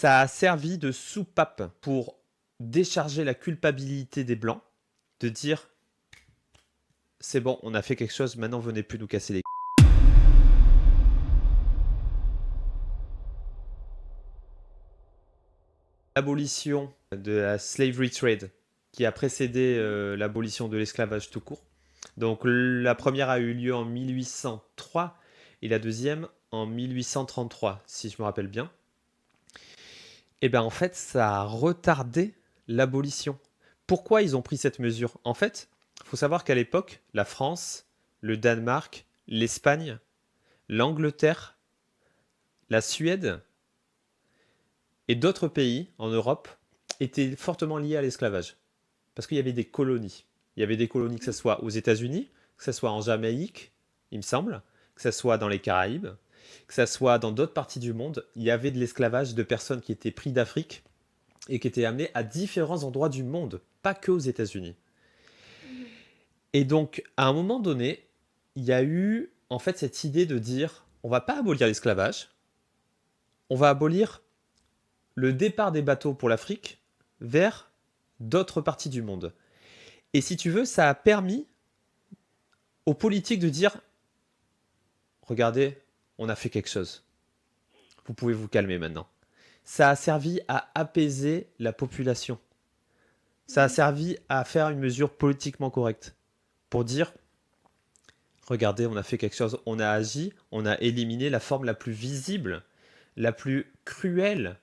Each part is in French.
Ça a servi de soupape pour décharger la culpabilité des Blancs, de dire c'est bon, on a fait quelque chose, maintenant venez plus nous casser les l'abolition de la slavery trade qui a précédé l'abolition de l'esclavage tout court. Donc la première a eu lieu en 1803 et la deuxième en 1833, si je me rappelle bien. Et bien en fait, ça a retardé l'abolition. Pourquoi ils ont pris cette mesure? En fait, il faut savoir qu'à l'époque, la France, le Danemark, l'Espagne, l'Angleterre, la Suède et d'autres pays en Europe étaient fortement liés à l'esclavage. Parce qu'il y avait des colonies. Il y avait des colonies que ce soit aux États-Unis, que ce soit en Jamaïque, il me semble, que ce soit dans les Caraïbes, que ce soit dans d'autres parties du monde. Il y avait de l'esclavage de personnes qui étaient prises d'Afrique et qui étaient amenées à différents endroits du monde, pas que aux États-Unis. Et donc, à un moment donné, il y a eu en fait cette idée de dire on va pas abolir l'esclavage, on va abolir le départ des bateaux pour l'Afrique vers d'autres parties du monde. Et si tu veux, ça a permis aux politiques de dire regardez, on a fait quelque chose. Vous pouvez vous calmer maintenant. Ça a servi à apaiser la population. Ça a servi à faire une mesure politiquement correcte. Pour dire regardez, on a fait quelque chose, on a agi, on a éliminé la forme la plus visible, la plus cruelle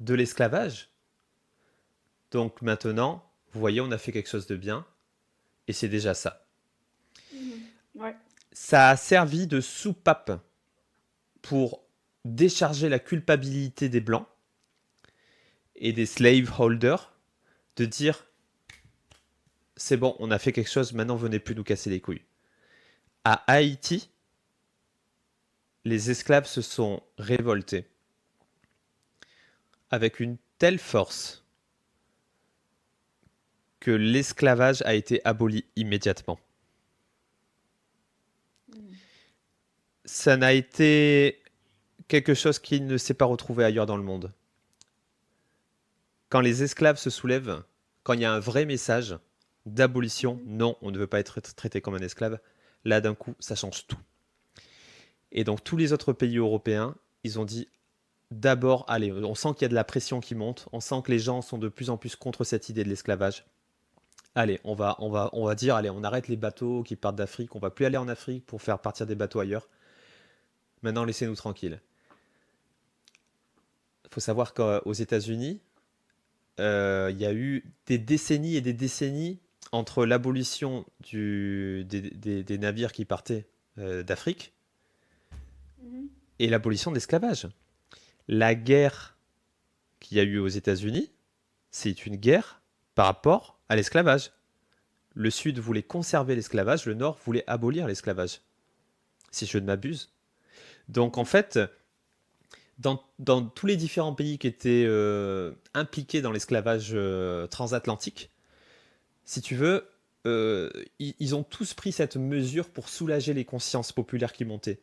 de l'esclavage. Donc maintenant, vous voyez, on a fait quelque chose de bien, et c'est déjà ça. Ouais. Ça a servi de soupape pour décharger la culpabilité des Blancs et des slaveholders de dire c'est bon, on a fait quelque chose, maintenant venez plus nous casser les couilles. À Haïti, les esclaves se sont révoltés avec une telle force que l'esclavage a été aboli immédiatement. Ça n'a été quelque chose qui ne s'est pas retrouvé ailleurs dans le monde. Quand les esclaves se soulèvent, quand il y a un vrai message d'abolition, non, on ne veut pas être traité comme un esclave, là d'un coup, ça change tout. Et donc tous les autres pays européens, ils ont dit d'abord, allez, on sent qu'il y a de la pression qui monte, on sent que les gens sont de plus en plus contre cette idée de l'esclavage. Allez, on va dire, allez, on arrête les bateaux qui partent d'Afrique, on va plus aller en Afrique pour faire partir des bateaux ailleurs. Maintenant, laissez-nous tranquilles. Il faut savoir qu'aux États-Unis, il y a eu des décennies et des décennies entre l'abolition des navires qui partaient d'Afrique et l'abolition de l'esclavage. La guerre qu'il y a eu aux États-Unis, c'est une guerre par rapport à l'esclavage. Le Sud voulait conserver l'esclavage, le Nord voulait abolir l'esclavage, si je ne m'abuse. Donc en fait, dans tous les différents pays qui étaient impliqués dans l'esclavage transatlantique, si tu veux, ils ont tous pris cette mesure pour soulager les consciences populaires qui montaient.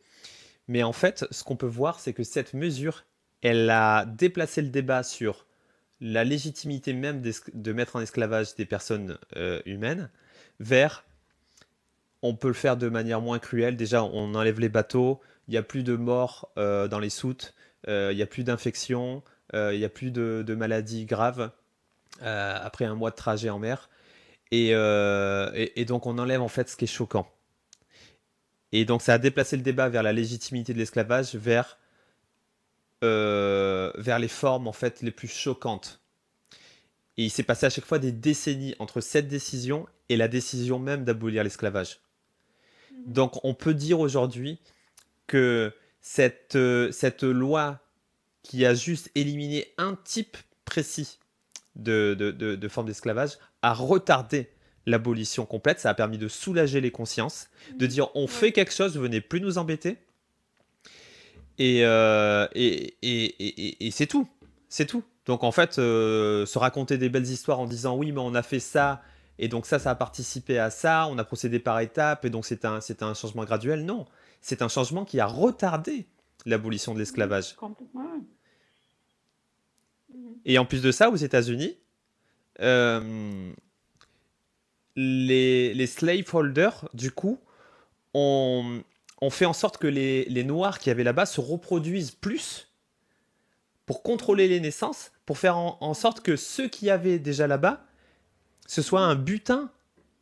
Mais en fait, ce qu'on peut voir, c'est que cette mesure, elle a déplacé le débat sur la légitimité même de mettre en esclavage des personnes humaines vers on peut le faire de manière moins cruelle. Déjà, on enlève les bateaux, il n'y a plus de morts dans les soutes, il n'y a plus d'infections, il n'y a plus de maladies graves après un mois de trajet en mer. Et donc, on enlève en fait ce qui est choquant. Et donc, ça a déplacé le débat vers la légitimité de l'esclavage, vers les formes en fait les plus choquantes. Et il s'est passé à chaque fois des décennies entre cette décision et la décision même d'abolir l'esclavage. Donc on peut dire aujourd'hui que cette loi qui a juste éliminé un type précis de forme d'esclavage a retardé l'abolition complète. Ça a permis de soulager les consciences, de dire on fait quelque chose, venez plus nous embêter. Et c'est tout. C'est tout. Donc en fait, se raconter des belles histoires en disant oui, mais on a fait ça, et donc ça a participé à ça, on a procédé par étapes, et donc c'est un changement graduel. Non, c'est un changement qui a retardé l'abolition de l'esclavage. Complètement. Mhm. Et en plus de ça, aux États-Unis, euh, les slaveholders, du coup, ont fait en sorte que les Noirs qui avaient là-bas se reproduisent plus pour contrôler Mhm. les naissances, pour faire en sorte que ceux qui avaient déjà là-bas, ce soit Mhm. un butin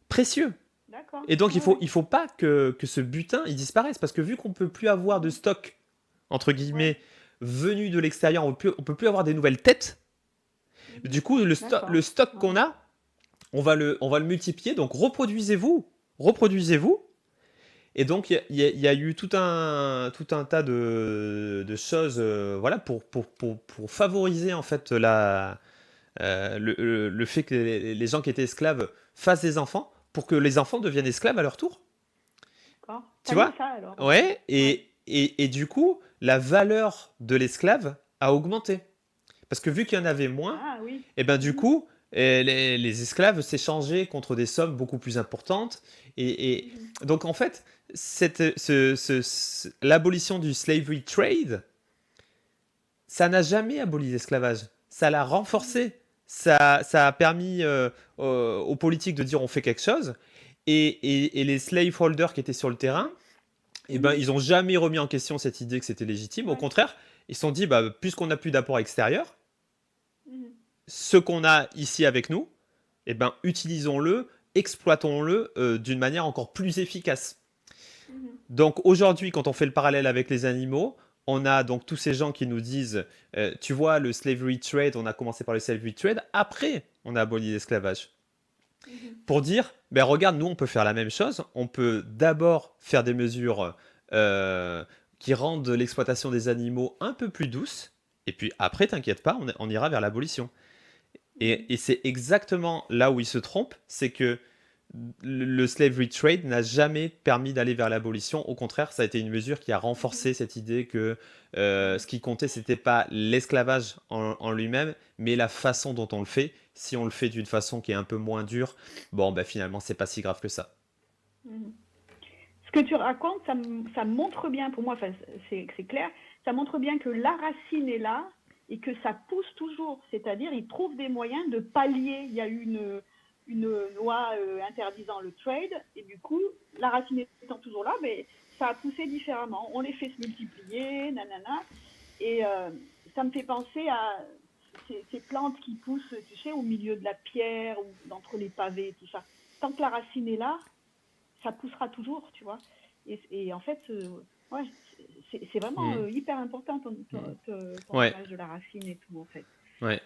précieux. D'accord. Et donc, Ouais, ouais. il faut pas que ce butin il disparaisse, parce que vu qu'on peut plus avoir de Mhm. stock, entre Ouais. guillemets, venu de l'extérieur, on peut plus avoir des nouvelles têtes. Mhm. Du coup, le D'accord. stock Ouais. qu'on a, on va le multiplier. Donc, reproduisez-vous. Et donc, il y a eu tout un tas de choses voilà, pour favoriser en fait le fait que les gens qui étaient esclaves fassent des enfants pour que les enfants deviennent esclaves à leur tour. D'accord. Tu Ça y vois? est, ça alors, ok. Ouais, Ouais. et du coup, la valeur de l'esclave a augmenté. Parce que vu qu'il y en avait moins, Ah oui. et ben du Mhm. coup, les esclaves s'échangeaient contre des sommes beaucoup plus importantes. Et Mhm. donc en fait, l'abolition du slavery trade, ça n'a jamais aboli l'esclavage. Ça l'a Mhm. renforcé. Ça a permis aux politiques de dire on fait quelque chose. Et les slaveholders qui étaient sur le terrain, eh ben, Mhm. ils n'ont jamais remis en question cette idée que c'était légitime. Au Ouais. contraire, ils se sont dit, bah, puisqu'on n'a plus d'apport extérieur, Mhm. ce qu'on a ici avec nous, eh ben, utilisons-le, exploitons-le d'une manière encore plus efficace. Mhm. Donc aujourd'hui, quand on fait le parallèle avec les animaux, on a donc tous ces gens qui nous disent, tu vois, le slavery trade, on a commencé par le slavery trade, après on a aboli l'esclavage. Mhm. Pour dire, ben regarde, nous on peut faire la même chose, on peut d'abord faire des mesures euh, qui rendent l'exploitation des animaux un peu plus douce, et puis après, t'inquiète pas, on ira vers l'abolition. Mhm. Et c'est exactement là où ils se trompent, c'est que le slavery trade n'a jamais permis d'aller vers l'abolition. Au contraire, ça a été une mesure qui a Mhm. renforcé cette idée que Ouais. ce qui comptait, c'était pas l'esclavage en lui-même, mais la façon dont on le fait. Si on le fait d'une façon qui est un peu moins dure, bon, ben finalement, c'est pas si grave que ça. Mhm. Ce que tu racontes, ça montre bien, pour moi, enfin, c'est clair, ça montre bien que la racine est là et que ça pousse toujours. C'est-à-dire, ils trouvent des moyens de pallier. Il y a eu une loi interdisant le trade et du coup, la racine étant toujours là, mais ça a poussé différemment. On les fait se multiplier, nanana. Et ça me fait penser à ces plantes qui poussent, tu sais, au milieu de la pierre ou entre les pavés, tout ça. Tant que la racine est là, ça poussera toujours, tu vois. Et en fait, ouais, c'est vraiment Mhm. hyper important Mhm. ton Ouais, image de la racine et tout, en fait. ouais.